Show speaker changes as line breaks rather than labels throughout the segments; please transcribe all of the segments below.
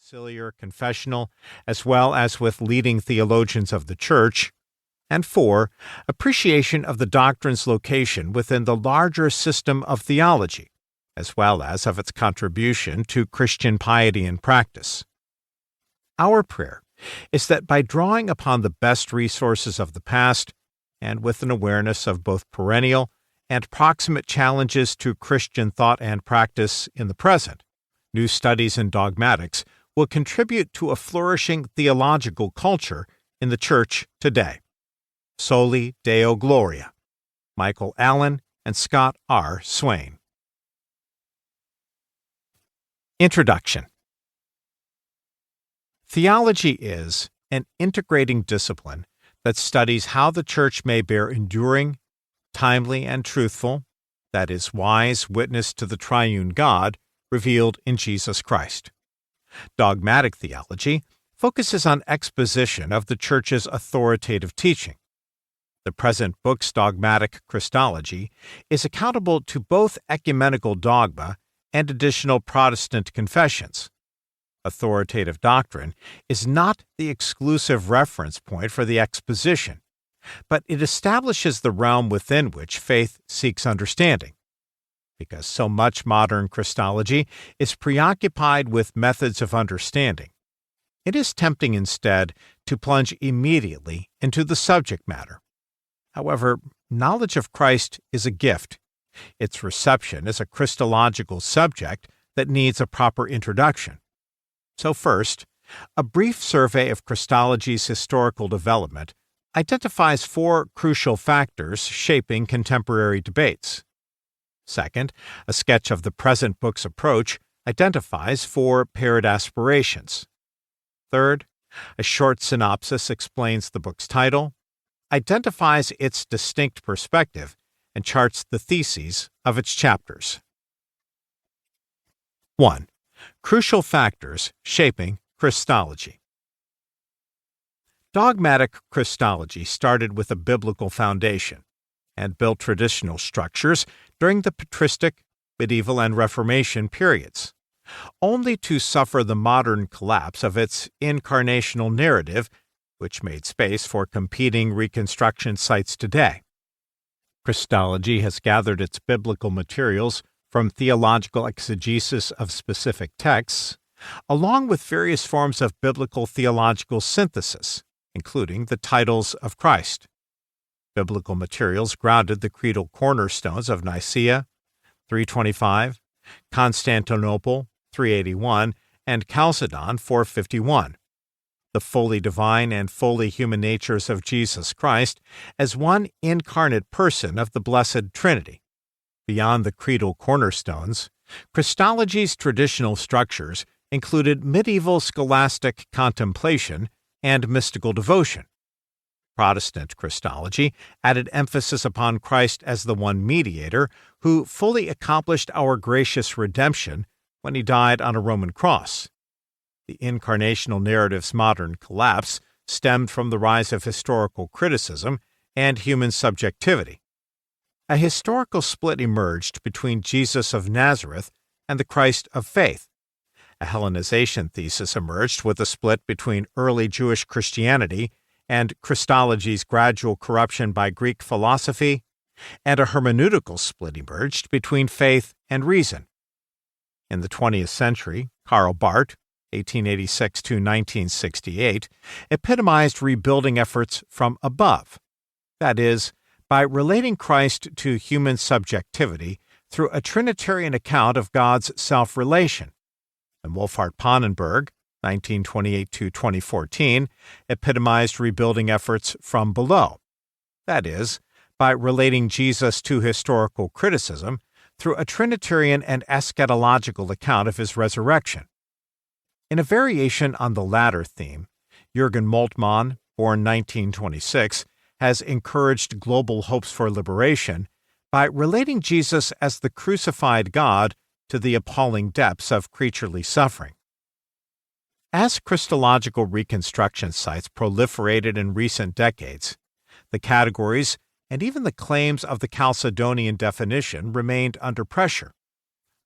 conciliar, confessional, as well as with leading theologians of the Church. And 4, appreciation of the doctrine's location within the larger system of theology, as well as of its contribution to Christian piety and practice. Our prayer is that by drawing upon the best resources of the past, and with an awareness of both perennial and proximate challenges to Christian thought and practice in the present, new studies in dogmatics will contribute to a flourishing theological culture in the Church today. Soli Deo Gloria. Michael Allen and Scott R. Swain. Introduction. Theology is an integrating discipline that studies how the Church may bear enduring, timely, and truthful, that is, wise witness to the Triune God revealed in Jesus Christ. Dogmatic theology focuses on exposition of the Church's authoritative teaching. The present book's dogmatic Christology is accountable to both ecumenical dogma and additional Protestant confessions. Authoritative doctrine is not the exclusive reference point for the exposition, but it establishes the realm within which faith seeks understanding. Because so much modern Christology is preoccupied with methods of understanding, it is tempting instead to plunge immediately into the subject matter. However, knowledge of Christ is a gift. Its reception is a Christological subject that needs a proper introduction. So first, a brief survey of Christology's historical development identifies 4 crucial factors shaping contemporary debates. Second, a sketch of the present book's approach identifies 4 paired aspirations. Third, a short synopsis explains the book's title, identifies its distinct perspective, and charts the theses of its chapters. 1. Crucial factors shaping Christology. Dogmatic Christology started with a biblical foundation and built traditional structures during the patristic, medieval, and Reformation periods, only to suffer the modern collapse of its incarnational narrative, which made space for competing reconstruction sites today. Christology has gathered its biblical materials from theological exegesis of specific texts, along with various forms of biblical theological synthesis, including the titles of Christ. Biblical materials grounded the creedal cornerstones of Nicaea, 325, Constantinople, 381, and Chalcedon, 451. The fully divine and fully human natures of Jesus Christ as one incarnate person of the Blessed Trinity. Beyond the creedal cornerstones, Christology's traditional structures included medieval scholastic contemplation and mystical devotion. Protestant Christology added emphasis upon Christ as the one mediator who fully accomplished our gracious redemption when he died on a Roman cross. The incarnational narrative's modern collapse stemmed from the rise of historical criticism and human subjectivity. A historical split emerged between Jesus of Nazareth and the Christ of faith. A Hellenization thesis emerged with a split between early Jewish Christianity and Christology's gradual corruption by Greek philosophy, and a hermeneutical split emerged between faith and reason. In the 20th century, Karl Barth, 1886 to 1968, epitomized rebuilding efforts from above, that is, by relating Christ to human subjectivity through a Trinitarian account of God's self-relation. And Wolfhart Pannenberg, 1928 to 2014, epitomized rebuilding efforts from below, that is, by relating Jesus to historical criticism through a Trinitarian and eschatological account of his resurrection. In a variation on the latter theme, Jürgen Moltmann, born 1926, has encouraged global hopes for liberation by relating Jesus as the crucified God to the appalling depths of creaturely suffering. As Christological reconstruction sites proliferated in recent decades, the categories and even the claims of the Chalcedonian definition remained under pressure.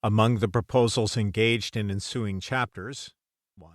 Among the proposals engaged in ensuing chapters, 1.